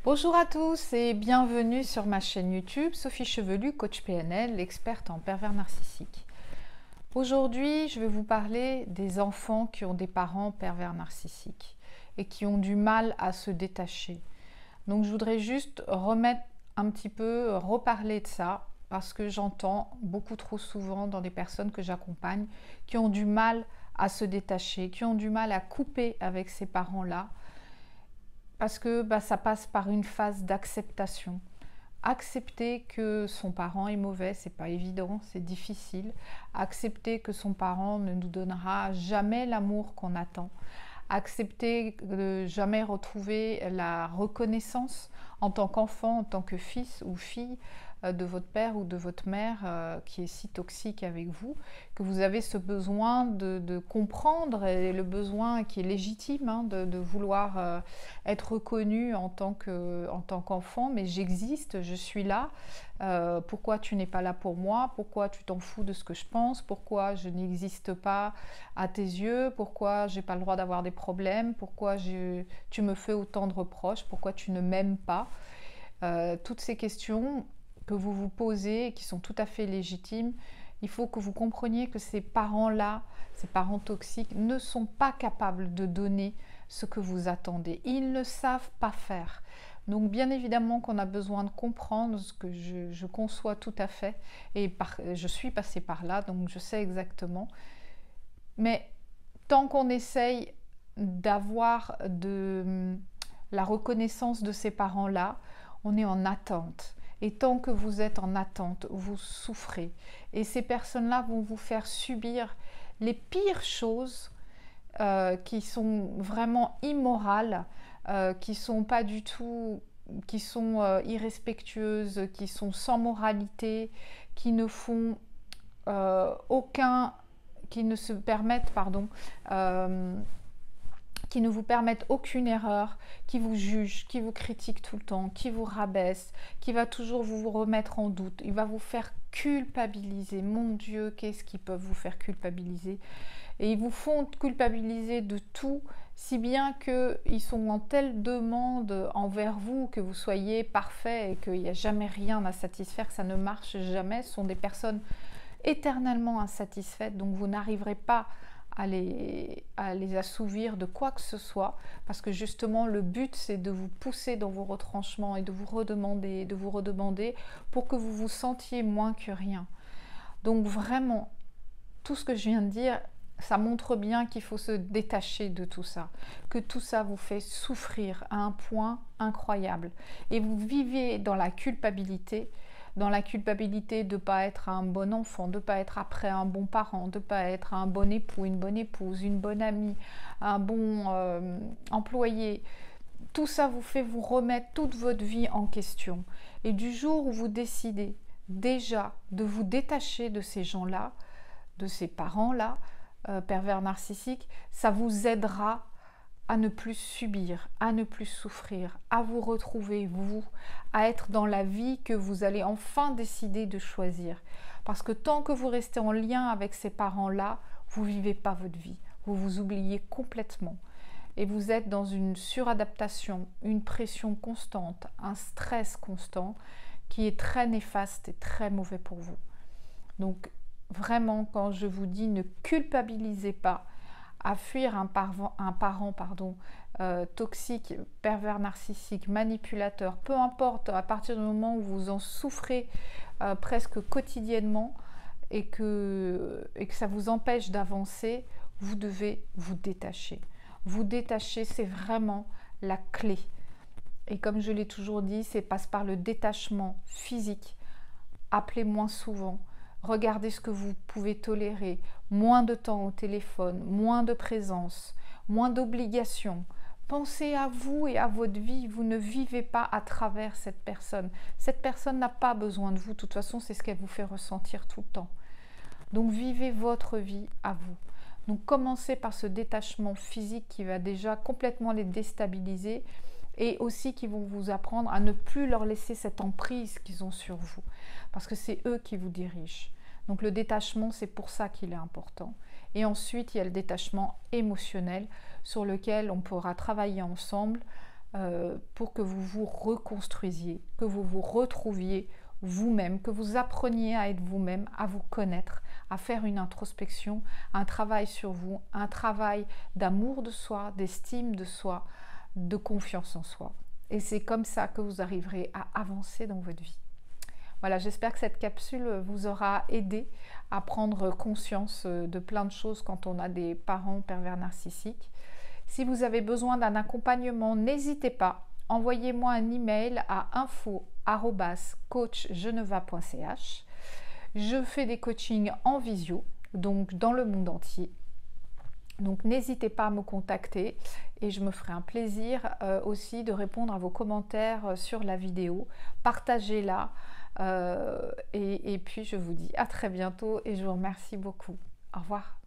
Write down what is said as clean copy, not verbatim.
Bonjour à tous et bienvenue sur ma chaîne YouTube Sophie Chevelu, coach PNL, experte en pervers narcissique. Aujourd'hui, je vais vous parler des enfants qui ont des parents pervers narcissiques et qui ont du mal à se détacher. Donc je voudrais juste remettre un petit peu, reparler de ça parce que j'entends beaucoup trop souvent dans des personnes que j'accompagne qui ont du mal à se détacher, qui ont du mal à couper avec ces parents-là. Parce que ça passe par une phase d'acceptation. Accepter que son parent est mauvais, c'est pas évident, c'est difficile. Accepter que son parent ne nous donnera jamais l'amour qu'on attend. Accepter de jamais retrouver la reconnaissance en tant qu'enfant, en tant que fils ou fille de votre père ou de votre mère qui est si toxique avec vous, que vous avez ce besoin de comprendre et le besoin qui est légitime de vouloir être reconnu en tant qu'enfant, mais j'existe, je suis là, pourquoi tu n'es pas là pour moi, pourquoi tu t'en fous de ce que je pense, pourquoi je n'existe pas à tes yeux, pourquoi j'ai pas le droit d'avoir des problèmes, pourquoi tu me fais autant de reproches, pourquoi tu ne m'aimes pas. Toutes ces questions que vous vous posez et qui sont tout à fait légitimes, il faut que vous compreniez que ces parents-là, ces parents toxiques, ne sont pas capables de donner ce que vous attendez. Ils ne savent pas faire. Donc bien évidemment qu'on a besoin de comprendre ce que je conçois tout à fait et je suis passée par là, donc je sais exactement. Mais tant qu'on essaye d'avoir de la reconnaissance de ces parents-là, on est en attente. Et tant que vous êtes en attente, vous souffrez. Et ces personnes-là vont vous faire subir les pires choses qui sont vraiment immorales, qui sont pas du tout, qui sont irrespectueuses, qui sont sans moralité, qui ne font qui ne se permettent, qui ne vous permettent aucune erreur, qui vous juge, qui vous critique tout le temps, qui vous rabaisse, qui va toujours vous remettre en doute, il va vous faire culpabiliser. Mon Dieu, qu'est-ce qu'ils peuvent vous faire culpabiliser? Et ils vous font culpabiliser de tout, si bien qu'ils sont en telle demande envers vous que vous soyez parfait et qu'il n'y a jamais rien à satisfaire, que ça ne marche jamais. Ce sont des personnes éternellement insatisfaites, donc vous n'arriverez pas à les assouvir de quoi que ce soit, parce que justement le but c'est de vous pousser dans vos retranchements et de vous redemander pour que vous vous sentiez moins que rien. Donc vraiment, tout ce que je viens de dire, ça montre bien qu'il faut se détacher de tout ça, que tout ça vous fait souffrir à un point incroyable et vous vivez dans la culpabilité de ne pas être un bon enfant, de ne pas être après un bon parent, de ne pas être un bon époux, une bonne épouse, une bonne amie, un bon employé. Tout ça vous fait vous remettre toute votre vie en question. Et du jour où vous décidez déjà de vous détacher de ces gens-là, de ces parents-là, pervers narcissiques, ça vous aidera à ne plus subir, à ne plus souffrir, à vous retrouver, vous, à être dans la vie que vous allez enfin décider de choisir. Parce que tant que vous restez en lien avec ces parents-là, vous ne vivez pas votre vie, vous vous oubliez complètement. Et vous êtes dans une suradaptation, une pression constante, un stress constant qui est très néfaste et très mauvais pour vous. Donc vraiment, quand je vous dis ne culpabilisez pas à fuir un parent toxique, pervers narcissique, manipulateur, peu importe, à partir du moment où vous en souffrez presque quotidiennement et que ça vous empêche d'avancer, vous devez vous détacher. Vous détacher, c'est vraiment la clé. Et comme je l'ai toujours dit, ça passe par le détachement physique. Appelez moins souvent. Regardez ce que vous pouvez tolérer, moins de temps au téléphone, moins de présence, moins d'obligations. Pensez à vous et à votre vie, vous ne vivez pas à travers cette personne. Cette personne n'a pas besoin de vous, de toute façon c'est ce qu'elle vous fait ressentir tout le temps. Donc vivez votre vie à vous. Donc commencez par ce détachement physique qui va déjà complètement les déstabiliser et aussi qui vont vous apprendre à ne plus leur laisser cette emprise qu'ils ont sur vous parce que c'est eux qui vous dirigent. Donc le détachement, c'est pour ça qu'il est important. Et ensuite, il y a le détachement émotionnel sur lequel on pourra travailler ensemble pour que vous vous reconstruisiez, que vous vous retrouviez vous-même, que vous appreniez à être vous-même, à vous connaître, à faire une introspection, un travail sur vous, un travail d'amour de soi, d'estime de soi, de confiance en soi. Et c'est comme ça que vous arriverez à avancer dans votre vie. Voilà, j'espère que cette capsule vous aura aidé à prendre conscience de plein de choses quand on a des parents pervers narcissiques. Si vous avez besoin d'un accompagnement, n'hésitez pas. Envoyez-moi un email à info@coachgeneva.ch. Je fais des coachings en visio, donc dans le monde entier. Donc n'hésitez pas à me contacter et je me ferai un plaisir aussi de répondre à vos commentaires sur la vidéo. Partagez-la et puis je vous dis à très bientôt et je vous remercie beaucoup. Au revoir.